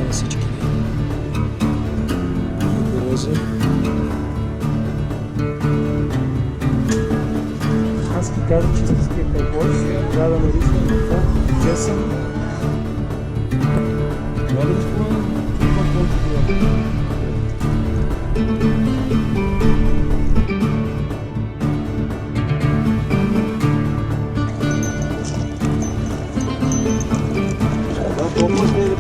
на всички ви. Рози. Аз ти казвам, че истинският кайбой трябва да нависне на по-чесън. Това ли спомена? Това колко било?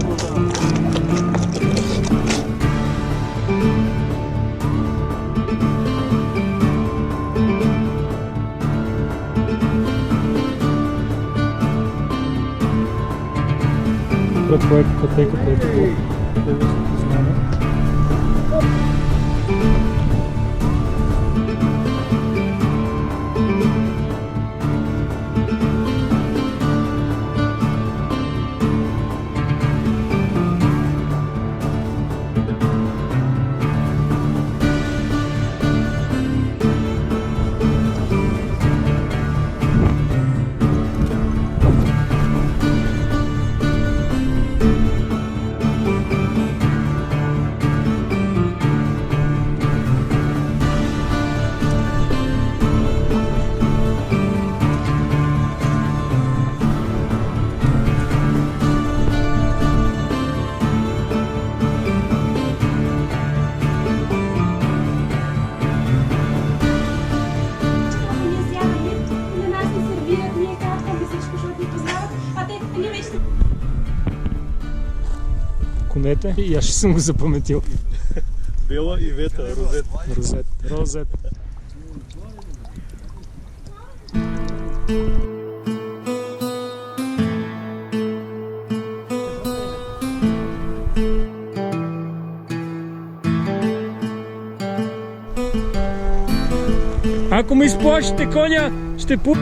Проект пътеката е такова. Българското знаме. Конете и аз ще съм го запаметил. Бела и Вета, Розет. Розет. Розет. Ако ме изплашите коня, ще пу...